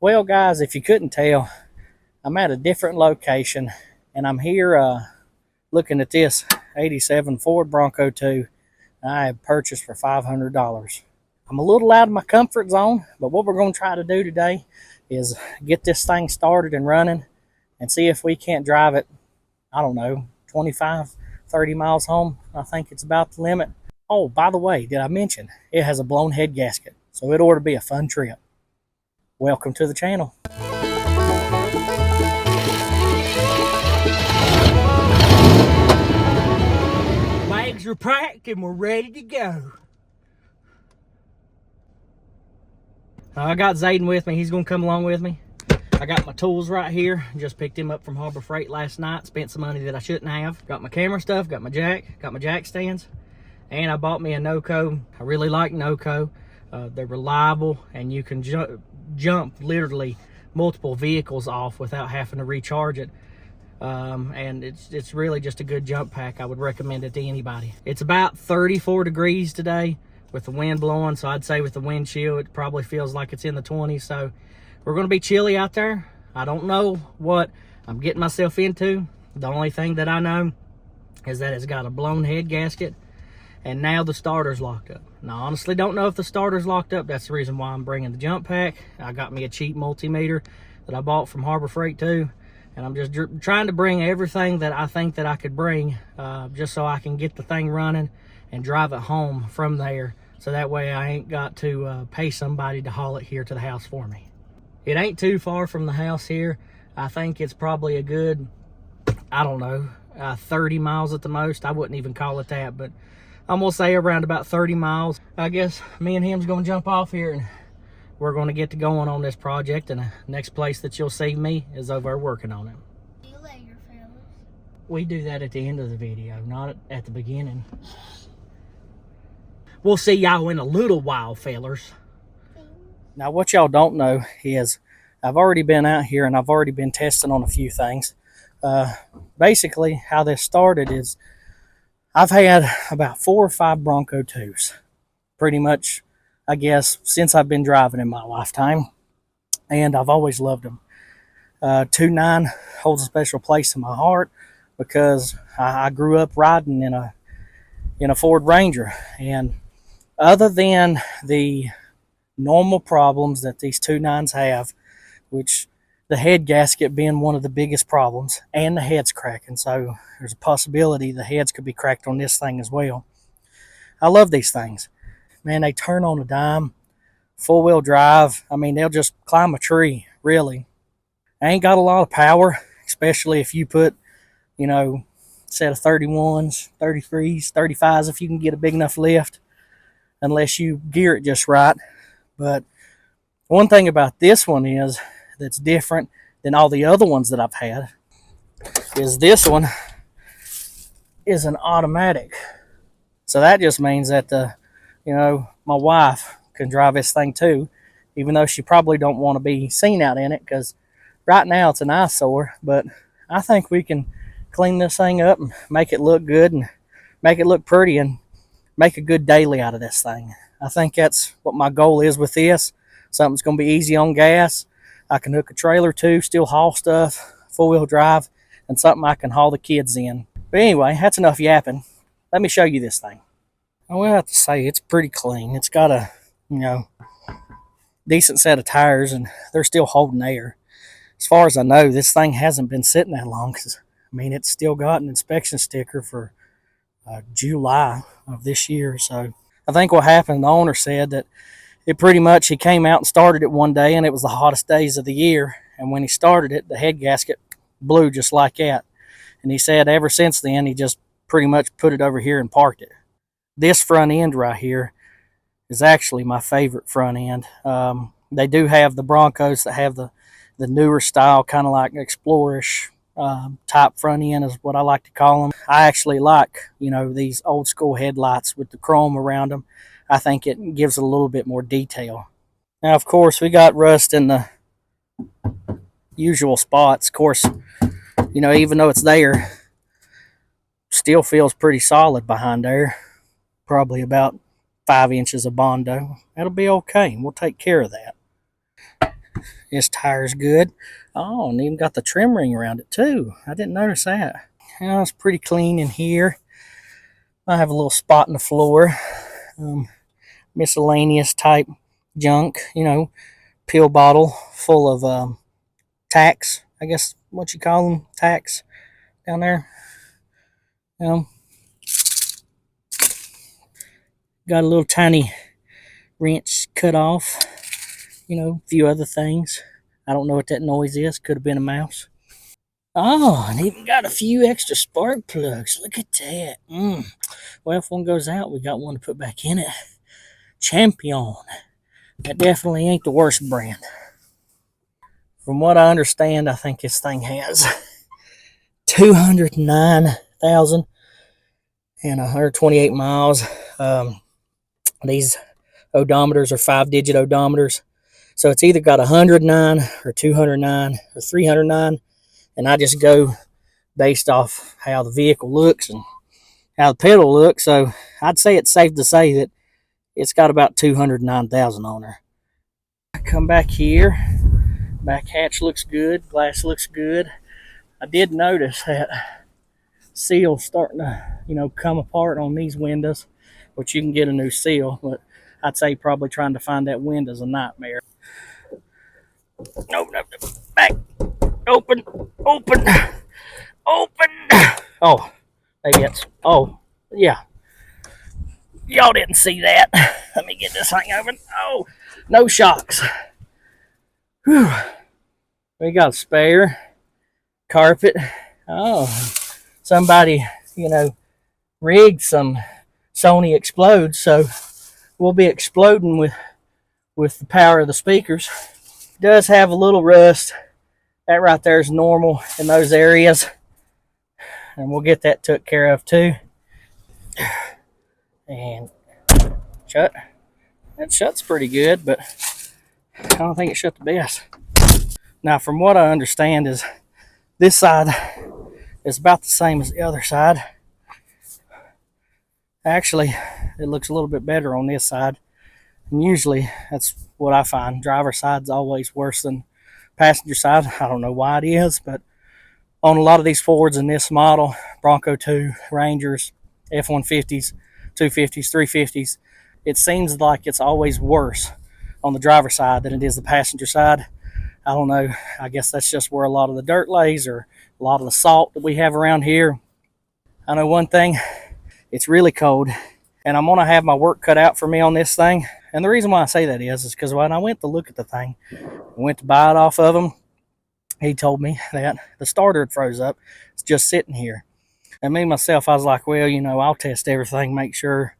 Well, guys, if you couldn't tell, I'm at a different location, and I'm here looking at this '87 Ford Bronco 2 I have purchased for $500. I'm a little out of my comfort zone, but what we're going to try to do today is get this thing started and running and see if we can't drive it, I don't know, 25, 30 miles home. I think it's about the limit. Oh, by the way, did I mention it has a blown head gasket, so it ought to be a fun trip. Welcome to the channel. Bags are packed and we're ready to go. I got Zayden with me. He's going to come along with me. I got my tools right here. Just picked him up from Harbor Freight last night. Spent some money that I shouldn't have. Got my camera stuff, got my jack stands. And I bought me a NOCO. I really like NOCO. They're reliable, and you can jump literally multiple vehicles off without having to recharge it. And it's really just a good jump pack. I would recommend it to anybody. It's about 34 degrees today with the wind blowing, so I'd say with the wind chill it probably feels like it's in the 20s. So we're going to be chilly out there. I don't know what I'm getting myself into. The only thing that I know is that it's got a blown head gasket, and now the starter's locked up. Now, I honestly don't know if the starter's locked up. That's the reason why I'm bringing the jump pack. I got me a cheap multimeter that I bought from Harbor Freight too. And I'm just trying to bring everything that I think that I could bring, just so I can get the thing running and drive it home from there. So that way I ain't got to pay somebody to haul it here to the house for me. It ain't too far from the house here. I think it's probably a good, I don't know, 30 miles at the most. I wouldn't even call it that, but I'm gonna say around about 30 miles. I guess me and him's gonna jump off here and we're going to get to going on this project, and the next place that you'll see me is over working on it. See you later, fellas. We do that at the end of the video, not at the beginning. We'll see y'all in a little while, fellers. Now, what y'all don't know is I've already been out here and I've already been testing on a few things. Basically, how this started is I've had about 4 or 5 Bronco 2s. Pretty much, I guess, since I've been driving in my lifetime, and I've always loved them. 2.9 holds a special place in my heart because I grew up riding in a Ford Ranger, and other than the normal problems that these 2.9s have, which the head gasket being one of the biggest problems, and the head's cracking, so there's a possibility the heads could be cracked on this thing as well. I love these things. Man, they turn on a dime, four-wheel drive. I mean, they'll just climb a tree, really. I ain't got a lot of power, especially if you put, set of 31s, 33s, 35s, if you can get a big enough lift, unless you gear it just right. But one thing about this one is that's different than all the other ones that I've had is this one is an automatic. So that just means that my wife can drive this thing too, even though she probably don't want to be seen out in it because right now it's an eyesore. But I think we can clean this thing up and make it look good and make it look pretty and make a good daily out of this thing. I think that's what my goal is with this. Something's going to be easy on gas. I can hook a trailer to, still haul stuff, four-wheel drive, and something I can haul the kids in. But anyway, that's enough yapping. Let me show you this thing. I will have to say it's pretty clean. It's got a, decent set of tires, and they're still holding air. As far as I know, this thing hasn't been sitting that long because, it's still got an inspection sticker for July of this year. So I think what happened, the owner said that he came out and started it one day, and it was the hottest days of the year. And when he started it, the head gasket blew just like that. And he said ever since then, he just pretty much put it over here and parked it. This front end right here is actually my favorite front end. They do have the Broncos that have the newer style, kind of like Explorish type front end is what I like to call them. I actually like, these old school headlights with the chrome around them. I think it gives it a little bit more detail. Now, of course, we got rust in the usual spots. Of course, even though it's there, still feels pretty solid behind there. Probably about 5 inches of Bondo. That'll be okay. We'll take care of that. This tire's good. Oh, and even got the trim ring around it too. I didn't notice that. Well, it's pretty clean in here. I have a little spot in the floor. Miscellaneous type junk, pill bottle full of tacks. I guess what you call them, tacks down there. Got a little tiny wrench cut off. A few other things. I don't know what that noise is. Could have been a mouse. Oh, and even got a few extra spark plugs. Look at that. Well, if one goes out, we got one to put back in it. Champion. That definitely ain't the worst brand. From what I understand, I think this thing has 209,000 and 128 miles. These odometers are 5-digit odometers. So it's either got 109 or 209 or 309. And I just go based off how the vehicle looks and how the pedal looks. So I'd say it's safe to say that it's got about 209,000 on her. I come back here. Back hatch looks good. Glass looks good. I did notice that seal starting to, come apart on these windows, which you can get a new seal, but I'd say probably trying to find that window's a nightmare. No, back. Open. Oh, maybe it's, yeah. Y'all didn't see that. Let me get this thing open. Oh, no shocks. Whew. We got a spare carpet. Oh, somebody, rigged some Sony explodes, so we'll be exploding with the power of the speakers. It does have a little rust. That right there is normal in those areas, and we'll get that took care of too. And shut. That shuts pretty good, but I don't think it shut the best. Now, from what I understand, is this side is about the same as the other side. Actually, it looks a little bit better on this side. And usually, that's what I find. Driver side's always worse than passenger side. I don't know why it is, but on a lot of these Fords in this model, Bronco 2, Rangers, F-150s, 250s, 350s, it seems like it's always worse on the driver side than it is the passenger side. I don't know. I guess that's just where a lot of the dirt lays or a lot of the salt that we have around here. I know one thing. It's really cold, and I'm going to have my work cut out for me on this thing. And the reason why I say that is because when I went to look at the thing, I went to buy it off of him, he told me that the starter had froze up. It's just sitting here. And me, myself, I was like, well, I'll test everything, make sure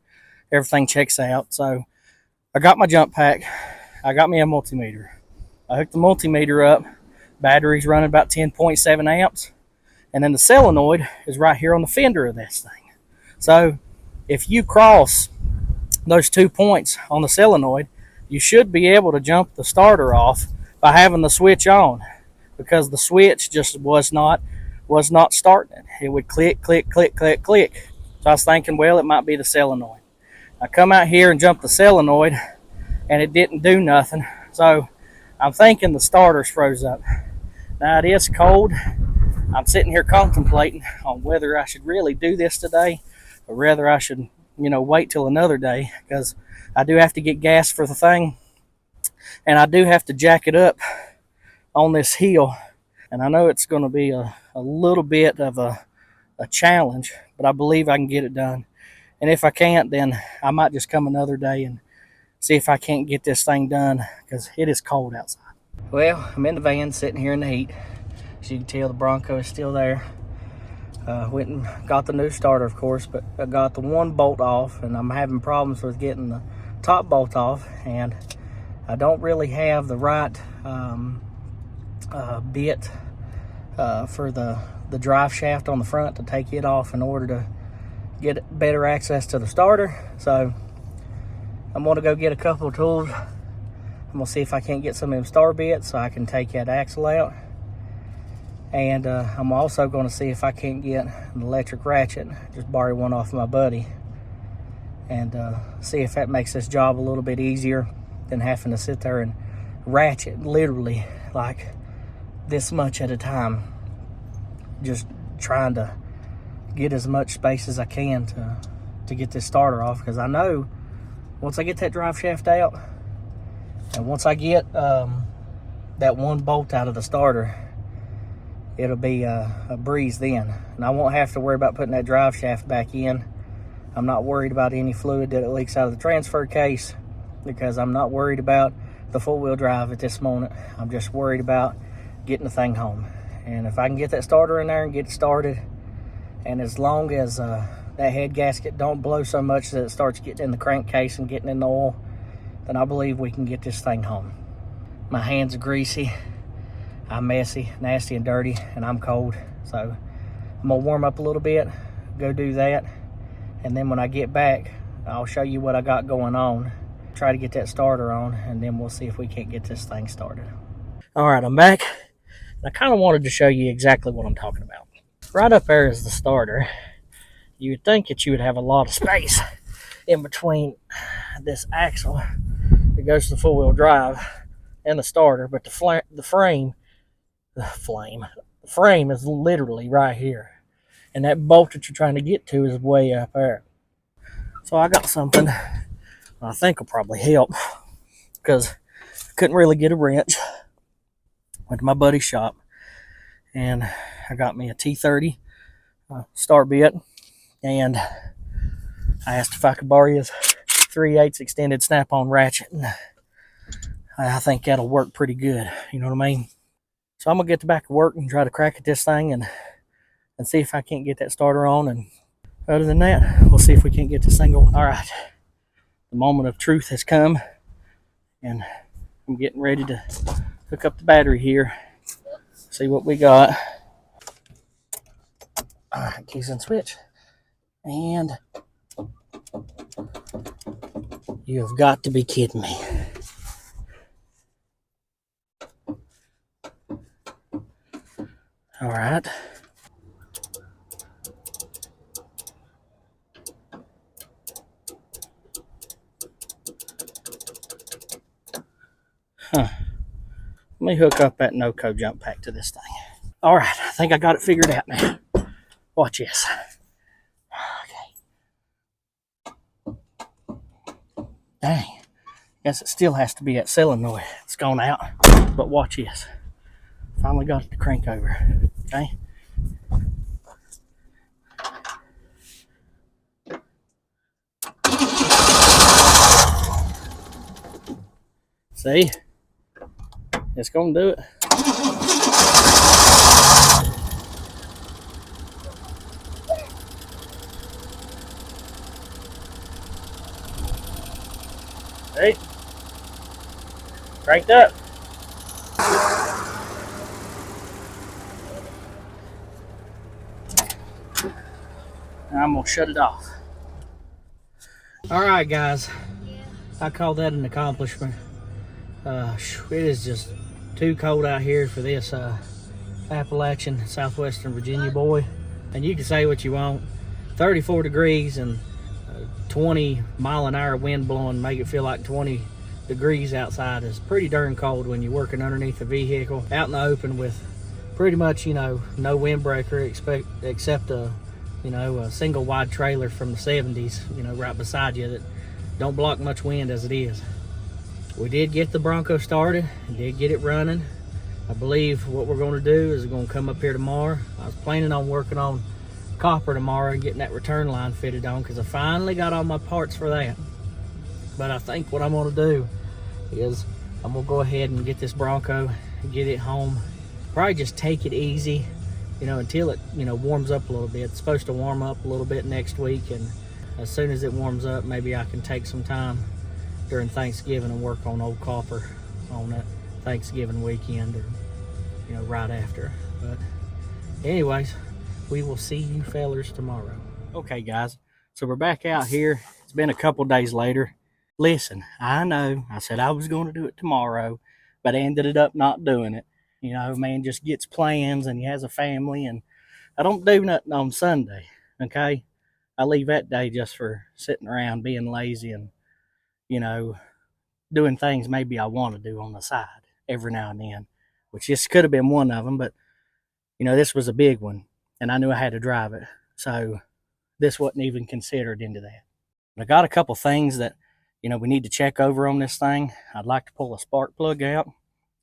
everything checks out. So I got my jump pack. I got me a multimeter. I hooked the multimeter up. Battery's running about 10.7 amps. And then the solenoid is right here on the fender of this thing. So if you cross those 2 points on the solenoid, you should be able to jump the starter off by having the switch on, because the switch just was not starting it. It would click. So I was thinking, well, it might be the solenoid. I come out here and jump the solenoid, and it didn't do nothing. So I'm thinking the starter's froze up. Now it is cold. I'm sitting here contemplating on whether I should really do this today or whether I should, wait till another day, because I do have to get gas for the thing, and I do have to jack it up on this hill. And I know it's going to be a little bit of a challenge, but I believe I can get it done. And if I can't, then I might just come another day and see if I can't get this thing done, because it is cold outside. Well, I'm in the van sitting here in the heat. As you can tell, the Bronco is still there. Went and got the new starter, of course, but I got the one bolt off, and I'm having problems with getting the top bolt off, and I don't really have the right bit for the drive shaft on the front to take it off in order to get better access to the starter. So I'm going to go get a couple of tools. I'm going to see if I can't get some of them star bits so I can take that axle out. And I'm also going to see if I can't get an electric ratchet, just borrow one off my buddy, and see if that makes this job a little bit easier than having to sit there and ratchet literally like this much at a time, just trying to get as much space as I can to get this starter off, because I know once I get that drive shaft out and once I get that one bolt out of the starter, it'll be a breeze then, and I won't have to worry about putting that drive shaft back in. I'm not worried about any fluid that it leaks out of the transfer case, because I'm not worried about the four-wheel drive at this moment. I'm just worried about getting the thing home. And if I can get that starter in there and get it started, and as long as that head gasket don't blow so much that it starts getting in the crankcase and getting in the oil, then I believe we can get this thing home. My hands are greasy, I'm messy, nasty, and dirty, and I'm cold. So I'm gonna warm up a little bit, go do that, and then when I get back, I'll show you what I got going on, try to get that starter on, and then we'll see if we can't get this thing started. All right, I'm back. I kind of wanted to show you exactly what I'm talking about. Right up there is the starter. You would think that you would have a lot of space in between this axle that goes to the four-wheel drive and the starter, but the frame is literally right here, and that bolt that you're trying to get to is way up there. So I got something I think will probably help, because I couldn't really get a wrench. Went to my buddy's shop, and I got me a T30 start bit, and I asked if I could borrow his 3/8 extended snap-on ratchet, and I think that'll work pretty good, you know what I mean? So I'm gonna get to back to work and try to crack at this thing and see if I can't get that starter on, and other than that, we'll see if we can't get this thing going. All right, the moment of truth has come, and I'm getting ready to hook up the battery here, see what we got. All right, keys and switch, and you have got to be kidding me. All right. Let me hook up that no-co jump pack to this thing. All right, I think I got it figured out now. Watch this. Okay. Dang. Guess it still has to be that solenoid. It's gone out. But watch this. Finally got it to crank over. Okay. See? It's gonna do it. See? Cranked up. Now I'm gonna shut it off. All right, guys. I call that an accomplishment. It is just too cold out here for this Appalachian, Southwestern Virginia boy. And you can say what you want. 34 degrees and 20-mile-an-hour wind blowing make it feel like 20 degrees outside is pretty darn cold when you're working underneath a vehicle out in the open with pretty much, you know, no windbreaker except a single wide trailer from the 70s, you know, right beside you that don't block much wind as it is. We did get the Bronco started and did get it running. I believe what we're going to do is we're going to come up here tomorrow. I was planning on working on copper tomorrow and getting that return line fitted on, because I finally got all my parts for that. But I think what I'm going to do is I'm going to go ahead and get this Bronco and get it home. Probably just take it easy, you know, until it, you know, warms up a little bit. It's supposed to warm up a little bit next week, and as soon as it warms up, maybe I can take some time during Thanksgiving and work on old copper on that Thanksgiving weekend, or, you know, right after. But anyways, we will see you fellers tomorrow. Okay, guys, so we're back out here. It's been a couple days later. Listen, I know I said I was going to do it tomorrow, but I ended up not doing it. You know, man just gets plans and he has a family, and I don't do nothing on Sunday, okay? I leave that day just for sitting around being lazy and, you know, doing things maybe I want to do on the side every now and then, which this could have been one of them, but this was a big one, and I knew I had to drive it. So this wasn't even considered into that. But I got a couple things that, we need to check over on this thing. I'd like to pull a spark plug out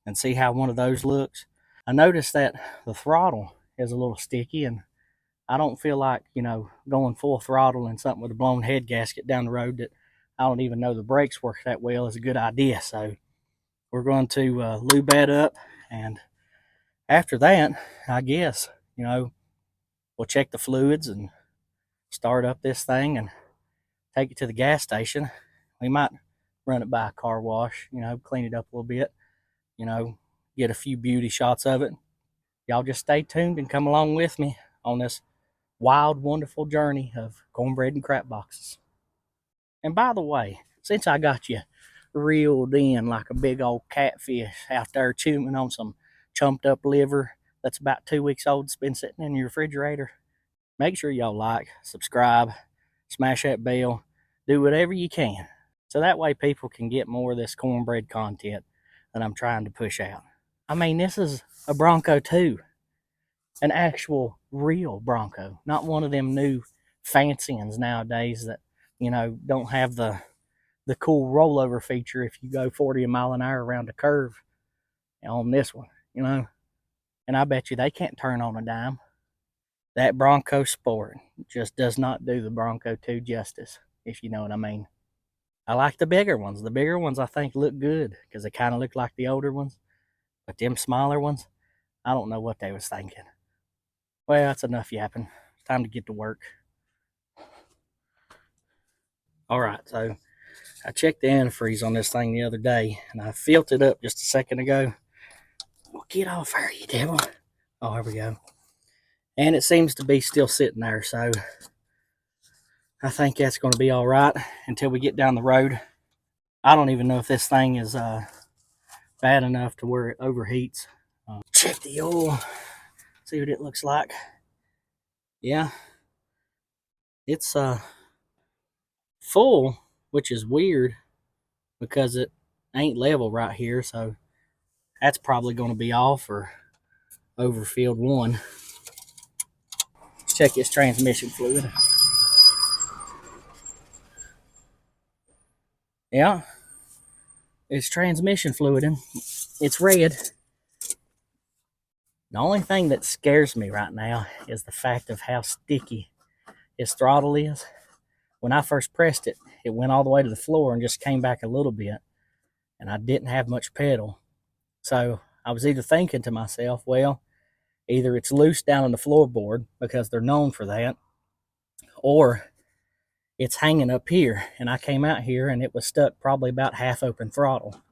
and see how one of those looks. I noticed that the throttle is a little sticky, and I don't feel like, going full throttle in something with a blown head gasket down the road that I don't even know the brakes work that well is a good idea. So we're going to lube that up, and after that, I guess, we'll check the fluids and start up this thing and take it to the gas station. We might run it by a car wash, clean it up a little bit, get a few beauty shots of it. Y'all just stay tuned and come along with me on this wild, wonderful journey of cornbread and crap boxes. And by the way, since I got you reeled in like a big old catfish out there chewing on some chumped up liver that's about 2 weeks old, that's been sitting in your refrigerator, make sure y'all like, subscribe, smash that bell, do whatever you can, so that way people can get more of this cornbread content that I'm trying to push out. I mean, this is a Bronco too, an actual real Bronco, not one of them new fancy ones nowadays that, don't have the cool rollover feature if you go 40 a mile an hour around a curve on this one, and I bet you they can't turn on a dime. That Bronco Sport just does not do the Bronco 2 justice, if you know what I mean. I like the bigger ones. The bigger ones I think look good because they kind of look like the older ones. But them smaller ones, I don't know what they was thinking. Well, that's enough yapping. It's time to get to work. All right, so I checked the antifreeze on this thing the other day, and I filled it up just a second ago. Well, get off her, you devil. Oh, here we go. And it seems to be still sitting there, so I think that's going to be all right until we get down the road. I don't even know if this thing is bad enough to where it overheats. Check the oil, see what it looks like. Yeah, it's full, which is weird because it ain't level right here, so that's probably going to be off or overfilled one. Let's check this transmission fluid. Yeah, it's transmission fluid, and it's red. The only thing that scares me right now is the fact of how sticky his throttle is. When I first pressed it, it went all the way to the floor and just came back a little bit, and I didn't have much pedal. So I was either thinking to myself, well, either it's loose down on the floorboard because they're known for that, or it's hanging up here, and I came out here and it was stuck probably about half open throttle.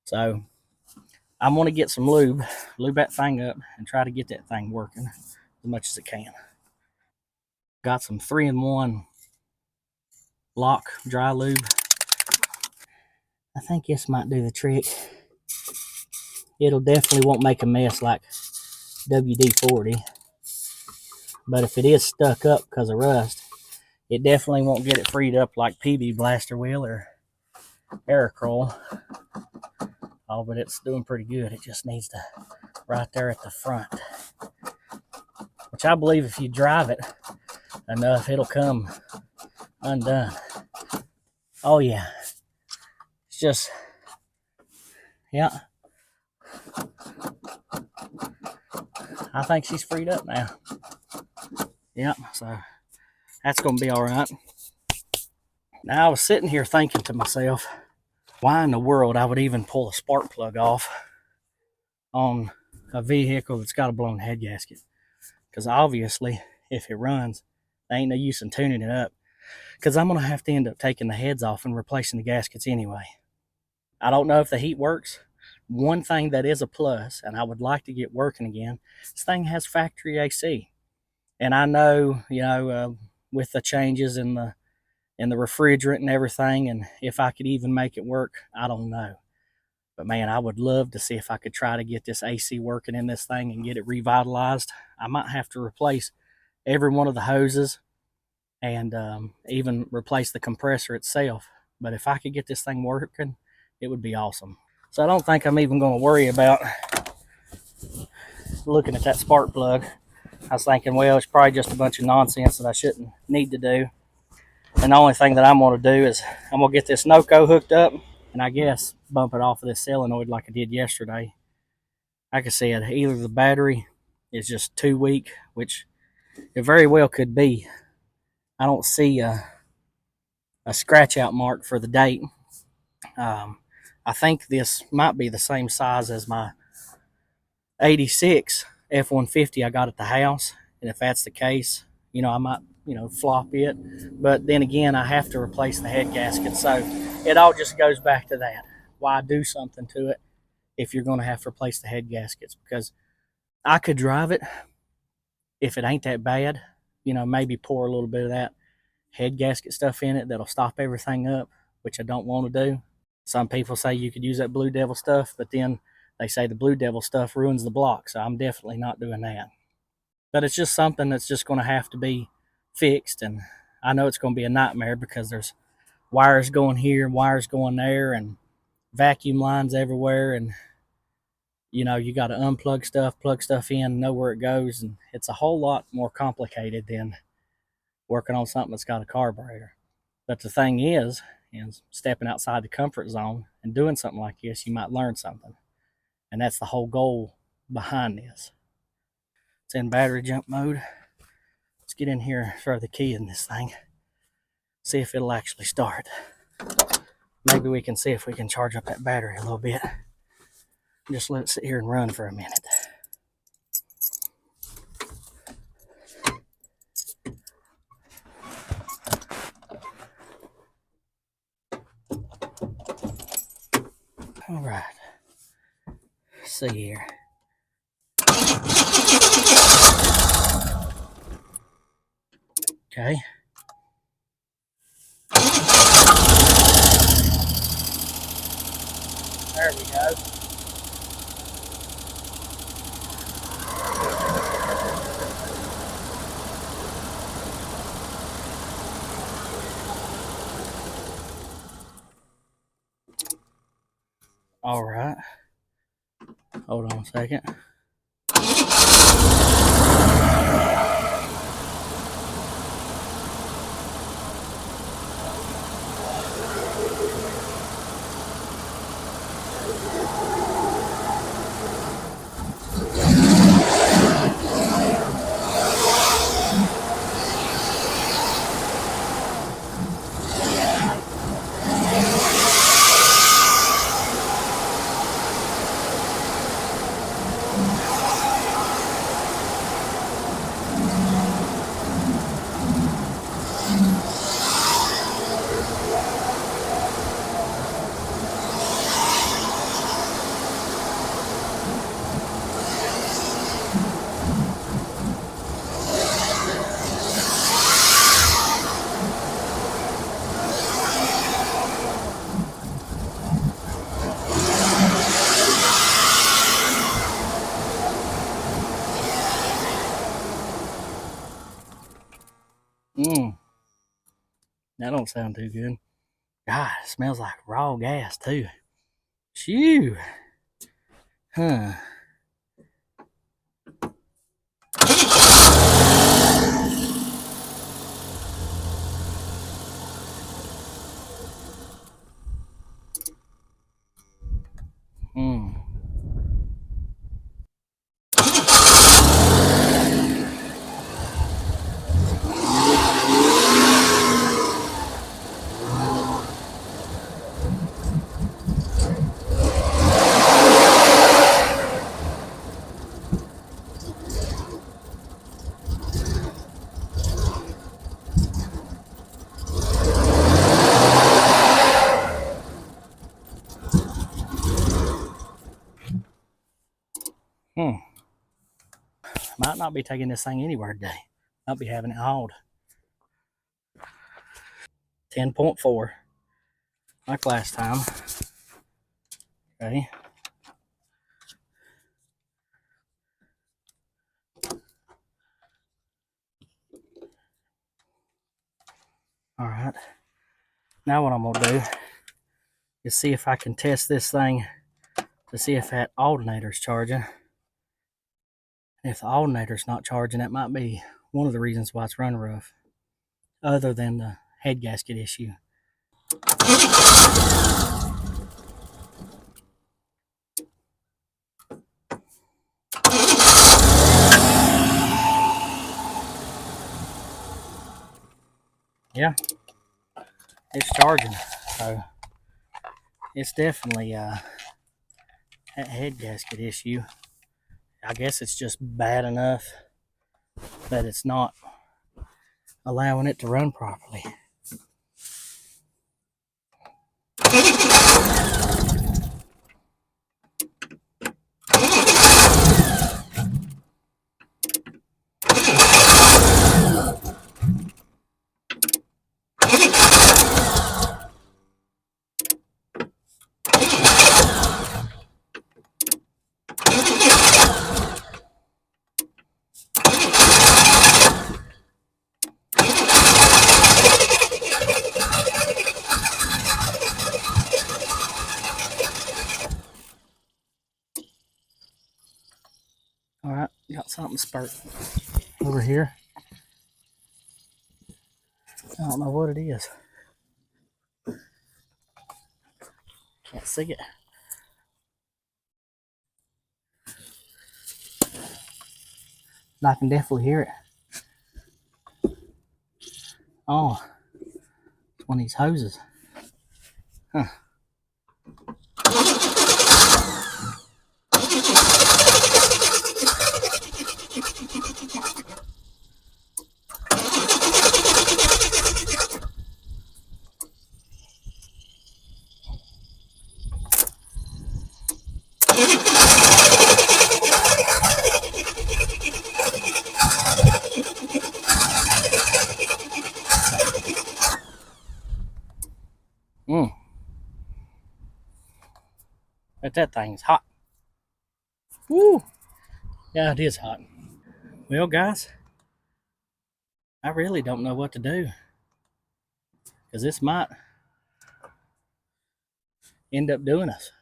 So I'm going to get some lube that thing up, and try to get that thing working as much as it can. Got some 3-in-1 lock dry lube. I think this might do the trick. It'll definitely won't make a mess like WD-40, but if it is stuck up because of rust, it definitely won't get it freed up like PB Blaster will or Aerocroll. Oh, but it's doing pretty good. It just needs to right there at the front, which I believe if you drive it enough, it'll come undone. Oh yeah, it's just, yeah, I think she's freed up now. Yep, so that's going to be all right. Now I was sitting here thinking to myself, why in the world I would even pull a spark plug off on a vehicle that's got a blown head gasket. Because obviously, if it runs, there ain't no use in tuning it up, because I'm going to have to end up taking the heads off and replacing the gaskets anyway. I don't know if the heat works. One thing that is a plus, and I would like to get working again, this thing has factory AC. And I know, with the changes in the refrigerant and everything, and if I could even make it work, I don't know. But man, I would love to see if I could try to get this AC working in this thing and get it revitalized. I might have to replace every one of the hoses and even replace the compressor itself. But if I could get this thing working it would be awesome. So I don't think I'm even going to worry about looking at that spark plug. I was thinking, well, it's probably just a bunch of nonsense that I shouldn't need to do. And the only thing that I'm going to do is I'm going to get this NOCO hooked up and I guess bump it off of this solenoid like I did yesterday. Like I said, either the battery is just too weak, which it very well could be. I don't see a scratch out mark for the date. I think this might be the same size as my 86 F-150 I got at the house. And if that's the case, I might, flop it. But then again, I have to replace the head gasket. So it all just goes back to that. Why do something to it if you're going to have to replace the head gaskets? Because I could drive it if it ain't that bad, maybe pour a little bit of that head gasket stuff in it that'll stop everything up, which I don't want to do. Some people say you could use that Blue Devil stuff, but then they say the Blue Devil stuff ruins the block, so I'm definitely not doing that. But it's just something that's just going to have to be fixed, and I know it's going to be a nightmare because there's wires going here, wires going there, and vacuum lines everywhere, and you got to unplug stuff, plug stuff in, know where it goes, and it's a whole lot more complicated than working on something that's got a carburetor. But the thing is stepping outside the comfort zone and doing something like this, you might learn something. And that's the whole goal behind this. It's in battery jump mode. Let's get in here and throw the key in this thing. See if it'll actually start. Maybe we can see if we can charge up that battery a little bit. Just let it sit here and run for a minute. All right. Let's see here. Okay. There we go. All right. Hold on a second. That don't sound too good. God, it smells like raw gas too. Shoo. Huh. Hmm. Might not be taking this thing anywhere today. Might be having it hauled. 10.4. Like last time. Okay. All right. Now what I'm going to do is see if I can test this thing to see if that alternator's charging. And if the alternator's not charging, that might be one of the reasons why it's running rough, other than the head gasket issue. Yeah, it's charging, so it's definitely that head gasket issue. I guess it's just bad enough that it's not allowing it to run properly. All right, got something spurt over here. I don't know what it is. Can't see it. I can definitely hear it. Oh, it's one of these hoses. Huh. But that thing's hot. Woo! Yeah, it is hot. Well, guys, I really don't know what to do, because this might end up doing us,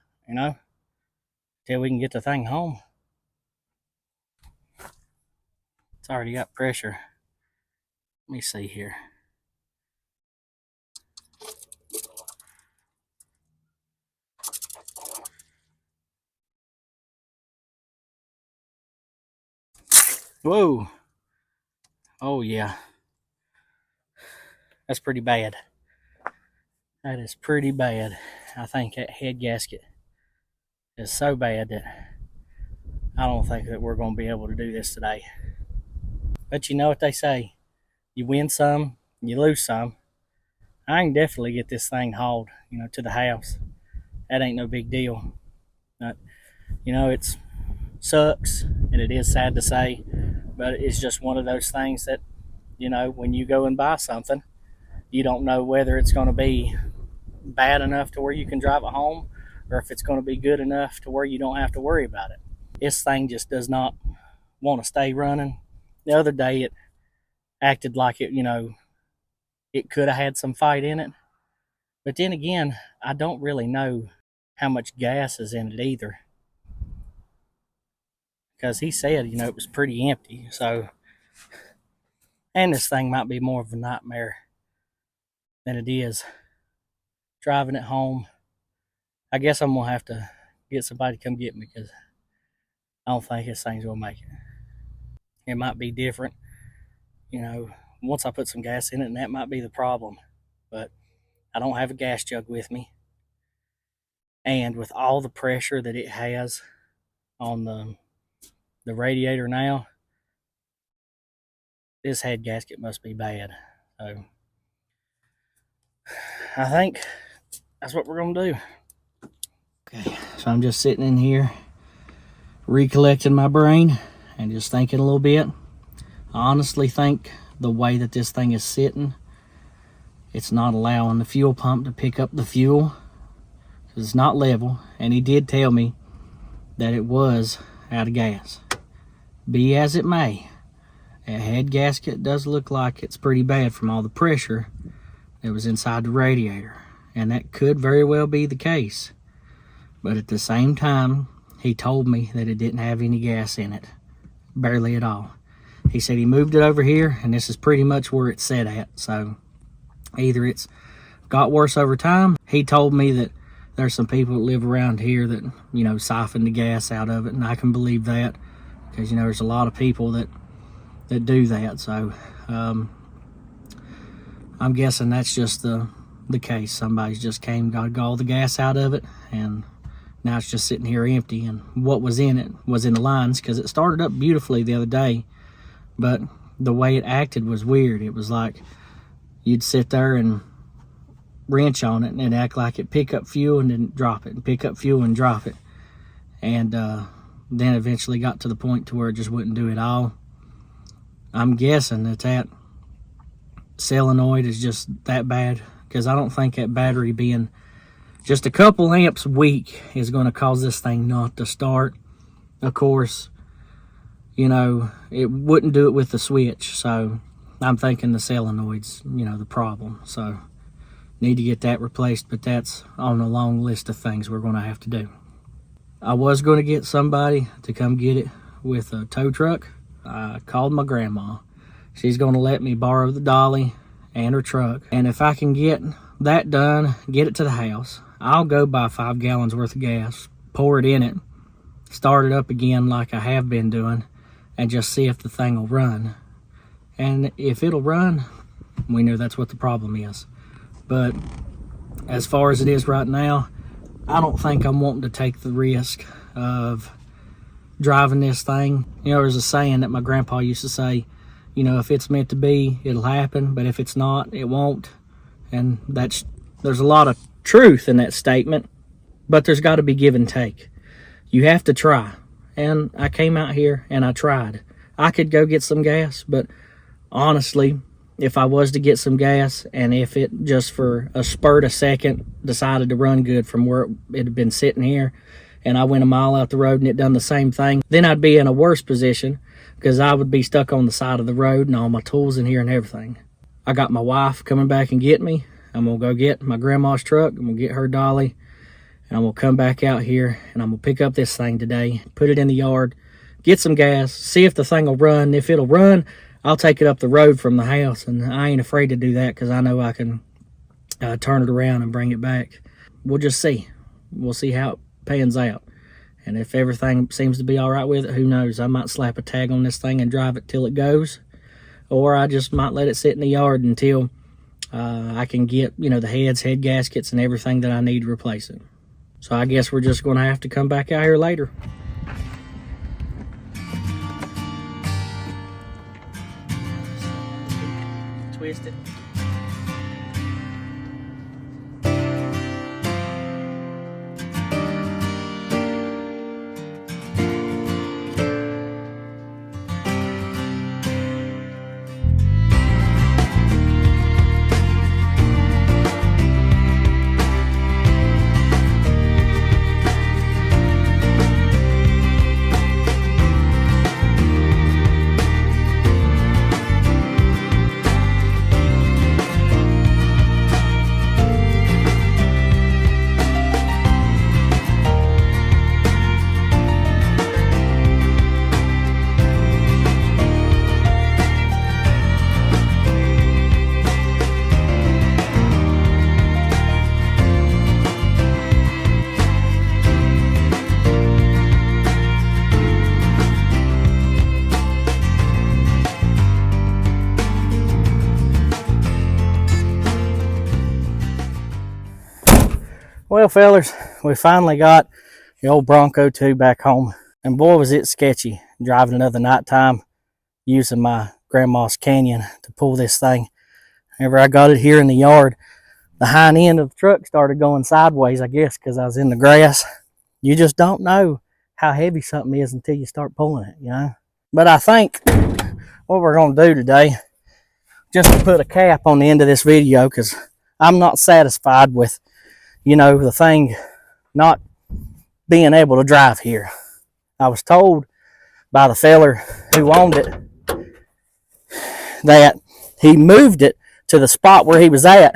till we can get the thing home. It's already got pressure. Let me see here. Whoa. Oh, yeah. That's pretty bad. That is pretty bad. I think that head gasket is so bad that I don't think that we're going to be able to do this today. But you know what they say. You win some, you lose some. I can definitely get this thing hauled, to the house. That ain't no big deal. But, it sucks, and it is sad to say, but it's just one of those things that, when you go and buy something, you don't know whether it's going to be bad enough to where you can drive it home, or if it's going to be good enough to where you don't have to worry about it. This thing just does not want to stay running. The other day it acted like it could have had some fight in it. But then again, I don't really know how much gas is in it either, because he said, it was pretty empty. So, and this thing might be more of a nightmare than it is driving it home. I guess I'm gonna have to get somebody to come get me, because I don't think this thing's gonna make it. It might be different, once I put some gas in it, and that might be the problem. But I don't have a gas jug with me, and with all the pressure that it has on the radiator now, this head gasket must be bad. So I think that's what we're gonna do. Okay, so I'm just sitting in here recollecting my brain and just thinking a little bit. I honestly think the way that this thing is sitting, it's not allowing the fuel pump to pick up the fuel. It's not level, and he did tell me that it was out of gas. Be as it may, that head gasket does look like it's pretty bad from all the pressure that was inside the radiator. and that could very well be the case. But at the same time, he told me that it didn't have any gas in it. Barely at all. He said he moved it over here, and this is pretty much where it's set at. So either it's got worse over time. He told me that there's some people that live around here that, you know, siphon the gas out of it, and I can believe that because, you know, there's a lot of people that do that. So I'm guessing that's just the case. Somebody's just came, got all the gas out of it, and now it's just sitting here empty. And what was in it was in the lines, because it started up beautifully the other day, but the way it acted was weird. It was like you'd sit there and wrench on it, and it'd act like it pick up fuel and then drop it, and pick up fuel and drop it. And then eventually got to the point to where it just wouldn't do it all. I'm guessing that solenoid is just that bad, because I don't think that battery being just a couple amps weak is going to cause this thing not to start. Of course, you know, it wouldn't do it with the switch, so I'm thinking the solenoid's, you know, the problem. So need to get that replaced, but that's on a long list of things we're going to have to do. I was going to get somebody to come get it with a tow truck. I called my grandma. She's going to let me borrow the dolly and her truck. And if I can get that done, get it to the house, I'll go buy 5 gallons worth of gas, pour it in it, start it up again like I have been doing, and just see if the thing will run. And if it'll run, we know that's what the problem is. But as far as it is right now, I don't think I'm wanting to take the risk of driving this thing. You know, there's a saying that my grandpa used to say, you know, if it's meant to be, it'll happen, but if it's not, it won't. And there's a lot of truth in that statement, but there's got to be give and take. You have to try. And I came out here and I tried. I could go get some gas, but honestly, if I was to get some gas, and if it just for a spurt a second decided to run good from where it had been sitting here, and I went a mile out the road and it done the same thing, then I'd be in a worse position, because I would be stuck on the side of the road and all my tools in here and everything. I got my wife coming back and get me. I'm going to go get my grandma's truck. I'm going to get her dolly, and I'm going to come back out here, and I'm going to pick up this thing today, put it in the yard, get some gas, see if the thing will run. If it'll run, I'll take it up the road from the house, and I ain't afraid to do that because I know I can turn it around and bring it back. We'll just see. We'll see how it pans out. And if everything seems to be all right with it, who knows? I might slap a tag on this thing and drive it till it goes, or I just might let it sit in the yard until I can get, you know, the head gaskets and everything that I need to replace it. So I guess we're just going to have to come back out here later. Twist it. Well, fellers, we finally got the old Bronco 2 back home. And boy, was it sketchy driving another nighttime using my grandma's Canyon to pull this thing. Whenever I got it here in the yard, the hind end of the truck started going sideways, I guess, because I was in the grass. You just don't know how heavy something is until you start pulling it, you know. But I think what we're going to do today, just to put a cap on the end of this video, because I'm not satisfied with, you know, the thing not being able to drive here. I was told by the feller who owned it that he moved it to the spot where he was at,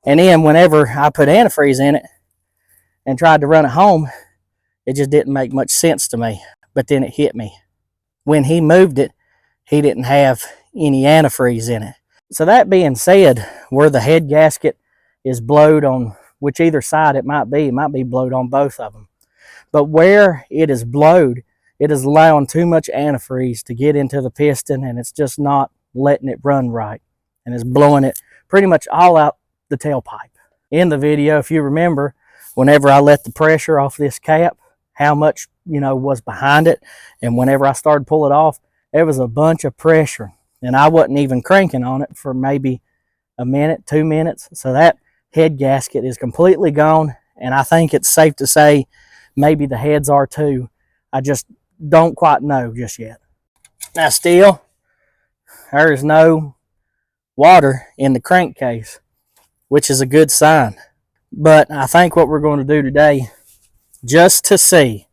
And then whenever I put antifreeze in it and tried to run it home, it just didn't make much sense to me. But then it hit me. When he moved it, he didn't have any antifreeze in it. So that being said, where the head gasket is blowed on which either side it might be blowed on both of them. But where it is blowed, it is allowing too much antifreeze to get into the piston, and it's just not letting it run right. And it's blowing it pretty much all out the tailpipe. In the video, if you remember, whenever I let the pressure off this cap, how much, was behind it. And whenever I started pulling it off, there was a bunch of pressure. And I wasn't even cranking on it for maybe a minute, 2 minutes. So that head gasket is completely gone. And I think it's safe to say maybe the heads are too. I just don't quite know just yet. Now still, there is no water in the crankcase, which is a good sign. But I think what we're going to do today, just to see,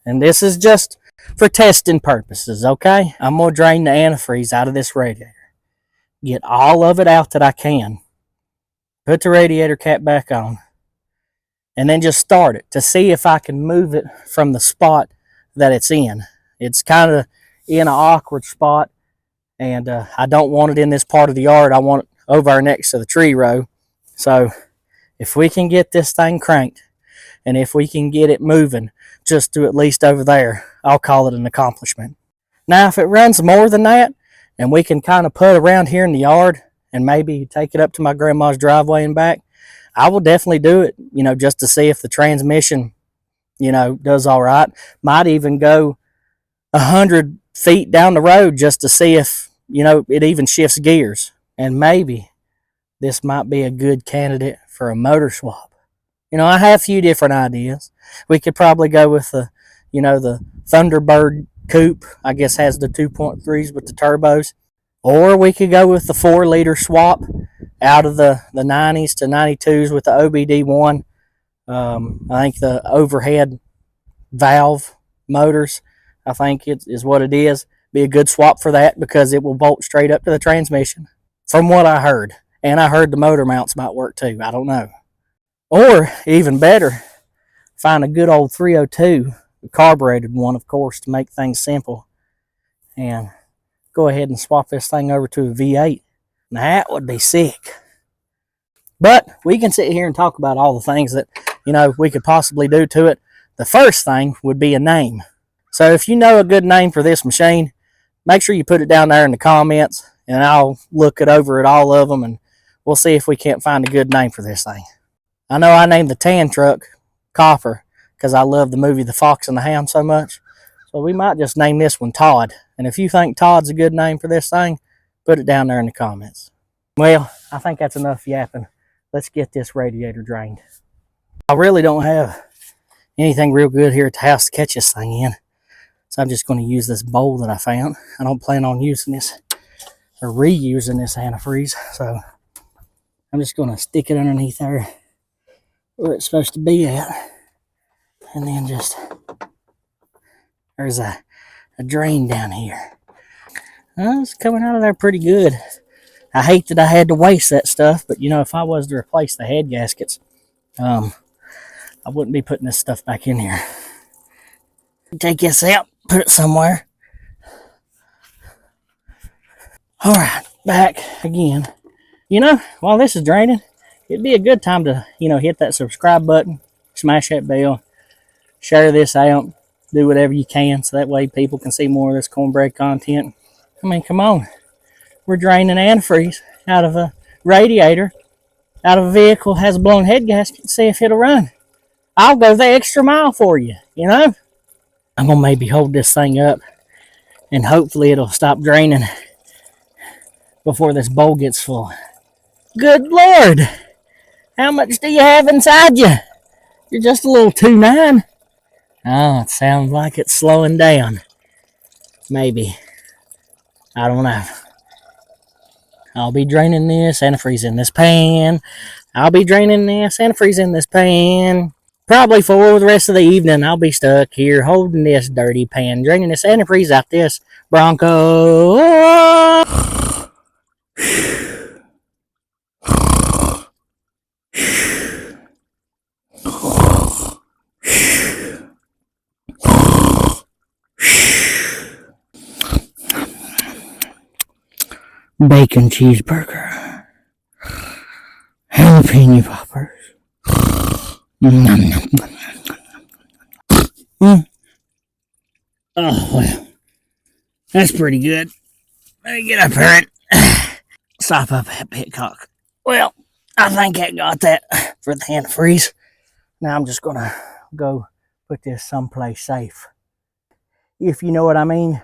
and this is just for testing purposes, okay? I'm going to drain the antifreeze out of this radiator. Get all of it out that I can. Put the radiator cap back on. And then just start it to see if I can move it from the spot that it's in. It's kind of in an awkward spot. And I don't want it in this part of the yard. I want it over next to the tree row. So if we can get this thing cranked, and if we can get it moving just to at least over there, I'll call it an accomplishment. Now, if it runs more than that, and we can kind of put around here in the yard and maybe take it up to my grandma's driveway and back, I will definitely do it, just to see if the transmission, does all right. Might even go 100 feet down the road just to see if, it even shifts gears. And maybe this might be a good candidate for a motor swap. I have a few different ideas. We could probably go with the Thunderbird coupe, I guess has the 2.3s with the turbos. Or we could go with the 4-liter swap out of the 90s to 92s with the OBD1. I think the overhead valve motors, I think it is what it is. Be a good swap for that because it will bolt straight up to the transmission. From what I heard. And I heard the motor mounts might work too. I don't know. Or, even better, find a good old 302, a carbureted one, of course, to make things simple. And go ahead and swap this thing over to a V8. Now, that would be sick. But we can sit here and talk about all the things that, we could possibly do to it. The first thing would be a name. So if you know a good name for this machine, make sure you put it down there in the comments, and I'll look it over at all of them, and we'll see if we can't find a good name for this thing. I know I named the tan truck Copper because I love the movie The Fox and the Hound so much. So we might just name this one Todd. And if you think Todd's a good name for this thing, put it down there in the comments. Well, I think that's enough yapping. Let's get this radiator drained. I really don't have anything real good here at the house to catch this thing in. So I'm just going to use this bowl that I found. I don't plan on using this or reusing this antifreeze. So I'm just going to stick it underneath there where it's supposed to be at. And then there's a drain down here. It's coming out of there pretty good. I hate that I had to waste that stuff, but if I was to replace the head gaskets, I wouldn't be putting this stuff back in here. Take this out, put it somewhere. Alright, back again. While this is draining, it'd be a good time to, hit that subscribe button, smash that bell, share this out, do whatever you can so that way people can see more of this cornbread content. I mean, come on. We're draining antifreeze out of a radiator, out of a vehicle has a blown head gasket, see if it'll run. I'll go the extra mile for you, I'm going to maybe hold this thing up and hopefully it'll stop draining before this bowl gets full. Good Lord! How much do you have inside you? You're just a little 2.9. Oh, it sounds like it's slowing down. Maybe. I don't know. I'll be draining this antifreeze in this pan. I'll be draining this antifreeze in this pan. Probably for the rest of the evening, I'll be stuck here holding this dirty pan, draining this antifreeze out this Bronco. bacon cheeseburger, jalapeno poppers. Mm. Oh, well, that's pretty good. Let me get up here and stop up that pitcock. Well, I think I got that for the antifreeze. Now I'm just gonna go put this someplace safe, if you know what I mean.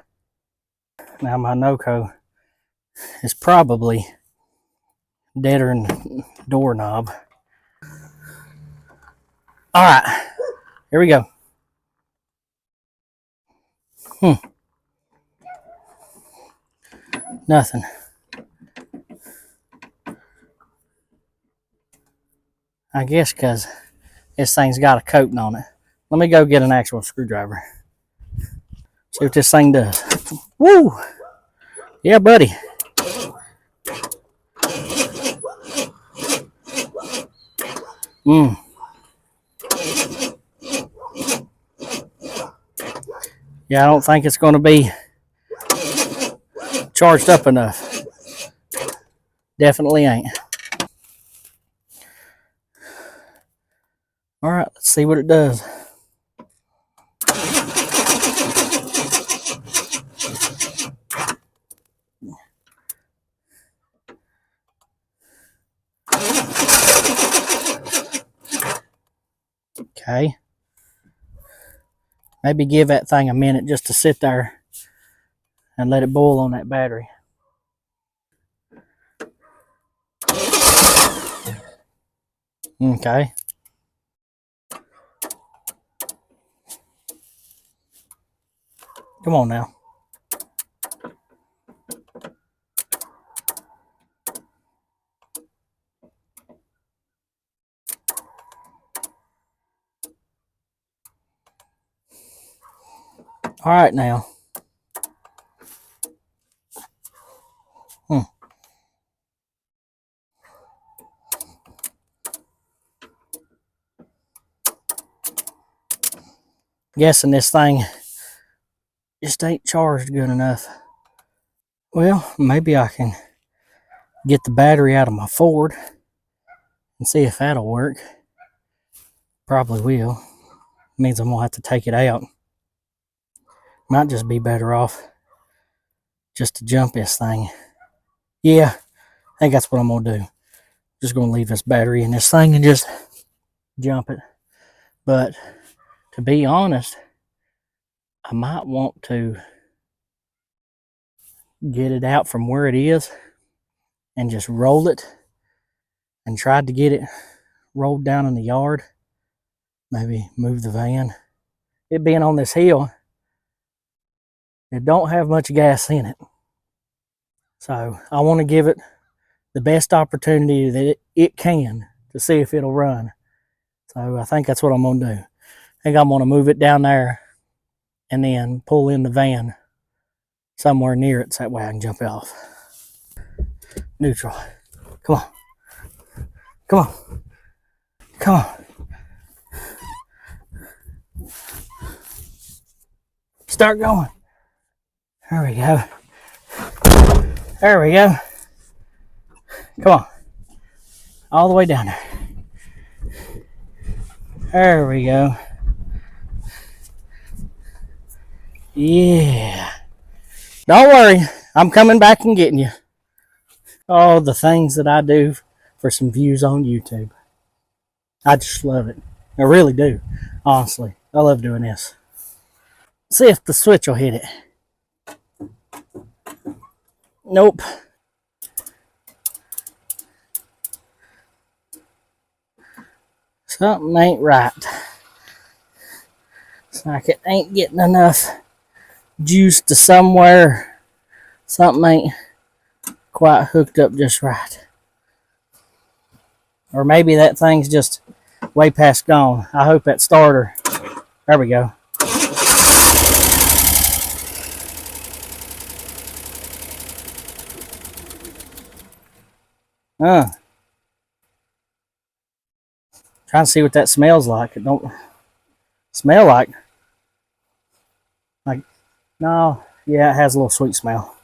Now my NOCO is probably deader than the doorknob. All right, here we go. Nothing. I guess because this thing's got a coating on it. Let me go get an actual screwdriver. See what this thing does. Woo! Yeah, buddy. Yeah, I don't think it's going to be charged up enough. Definitely ain't. All right, let's see what it does. Okay. Maybe give that thing a minute just to sit there and let it boil on that battery. Okay. Come on now. All right now. Guessing this thing just ain't charged good enough. Well, maybe I can get the battery out of my Ford and see if that'll work. Probably will. Means I'm gonna have to take it out. Might just be better off just to jump this thing. Yeah, I think that's what I'm gonna do. Just gonna leave this battery in this thing and just jump it. But to be honest, I might want to get it out from where it is and just roll it and try to get it rolled down in the yard. Maybe move the van. It being on this hill, it don't have much gas in it. So I want to give it the best opportunity that it can to see if it'll run. So I think that's what I'm going to do. I think I'm going to move it down there and then pull in the van somewhere near it so that way I can jump it off. Neutral. Come on. Come on. Come on. Start going. There we go. There we go. Come on. All the way down there. There we go. Yeah. Don't worry. I'm coming back and getting you. Oh, the things that I do for some views on YouTube. I just love it. I really do. Honestly. I love doing this. See if the switch will hit it. Nope. Something ain't right. It's like it ain't getting enough juice to somewhere. Something ain't quite hooked up just right. Or maybe that thing's just way past gone. I hope that starter. There we go. Trying to see what that smells like. It don't smell like no, yeah, it has a little sweet smell.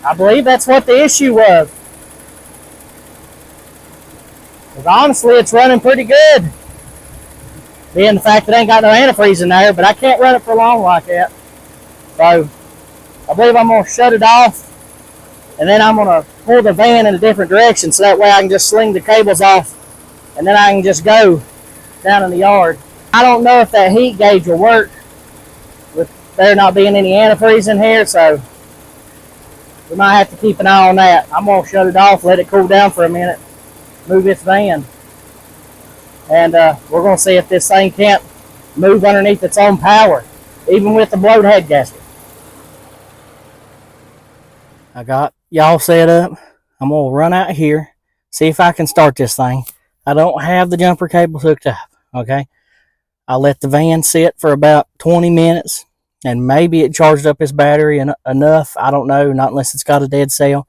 I believe that's what the issue was. Because honestly, it's running pretty good. Being the fact that it ain't got no antifreeze in there, but I can't run it for long like that. So I believe I'm going to shut it off, and then I'm going to pull the van in a different direction so that way I can just sling the cables off, and then I can just go down in the yard. I don't know if that heat gauge will work with there not being any antifreeze in here, so we might have to keep an eye on that. I'm going to shut it off, let it cool down for a minute, move this van, and we're going to see if this thing can't move underneath its own power, even with the blowed head gasket. I got y'all set up. I'm going to run out here, see if I can start this thing. I don't have the jumper cables hooked up, okay? I let the van sit for about 20 minutes, and maybe it charged up its battery enough. I don't know, not unless it's got a dead cell.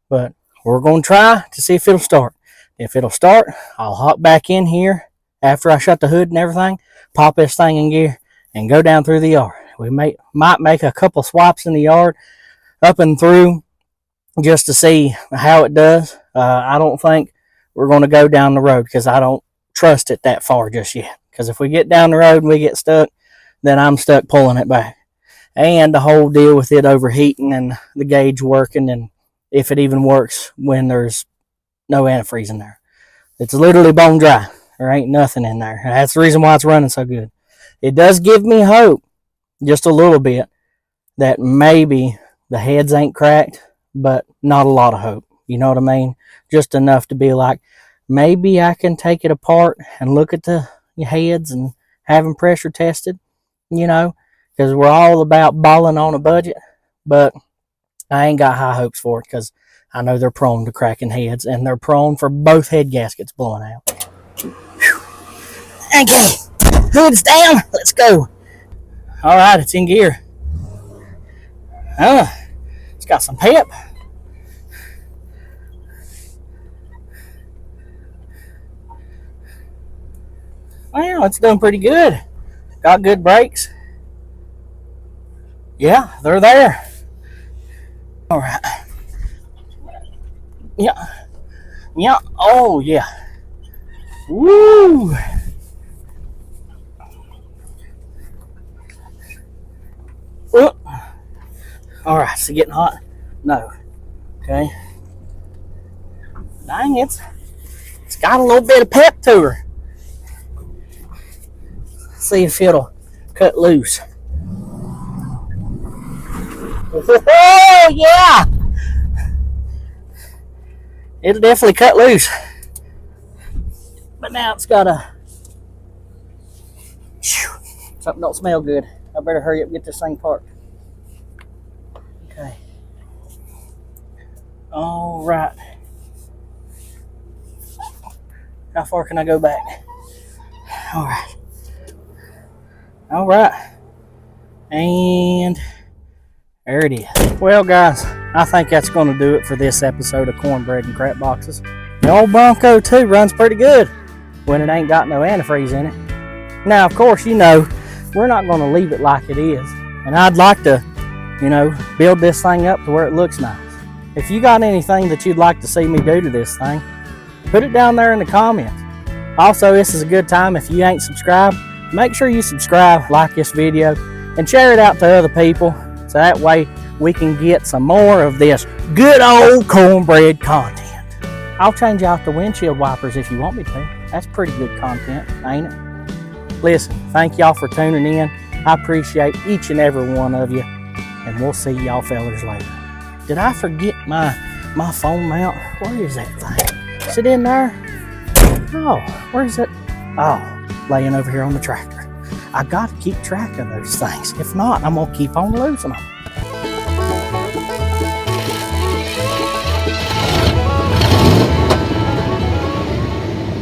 But we're going to try to see if it'll start. If it'll start, I'll hop back in here after I shut the hood and everything, pop this thing in gear, and go down through the yard. We might make a couple swipes in the yard, up and through, just to see how it does. I don't think we're going to go down the road because I don't trust it that far just yet. Because if we get down the road and we get stuck, then I'm stuck pulling it back. And the whole deal with it overheating and the gauge working, and if it even works when there's no antifreeze in there. It's literally bone dry. There ain't nothing in there. That's the reason why it's running so good. It does give me hope, just a little bit, that maybe the heads ain't cracked, but not a lot of hope. You know what I mean? Just enough to be like, maybe I can take it apart and look at the heads and have them pressure tested, you know, because we're all about balling on a budget, but I ain't got high hopes for it because I know they're prone to cracking heads, and they're prone for both head gaskets blowing out. Okay, hood's down, let's go. All right, it's in gear. It's got some pep. Well, it's doing pretty good. Got good brakes. Yeah, they're there. All right. Yeah. Yeah. Oh, yeah. Woo! Whoop. All right, is it getting hot? No. Okay. Dang, it's got a little bit of pep to her. See if it'll cut loose. Oh, yeah! It'll definitely cut loose. But now it's got a... Something don't smell good. I better hurry up and get this thing parked. Okay. All right. How far can I go back? All right. All right. And there it is. Well, guys, I think that's going to do it for this episode of Cornbread and Crap Boxes. The old Bronco, too, runs pretty good when it ain't got no antifreeze in it. Now, of course, you know, we're not going to leave it like it is. And I'd like to, you know, build this thing up to where it looks nice. If you got anything that you'd like to see me do to this thing, put it down there in the comments. Also, this is a good time, if you ain't subscribed, make sure you subscribe, like this video, and share it out to other people, so that way we can get some more of this good old cornbread content. I'll change out the windshield wipers if you want me to. That's pretty good content, ain't it? Listen, thank y'all for tuning in. I appreciate each and every one of you, and we'll see y'all fellers later. Did I forget my phone mount? Where is that thing? Is it in there? Oh, where is it? Oh, laying over here on the tractor. I got to keep track of those things. If not, I'm going to keep on losing them.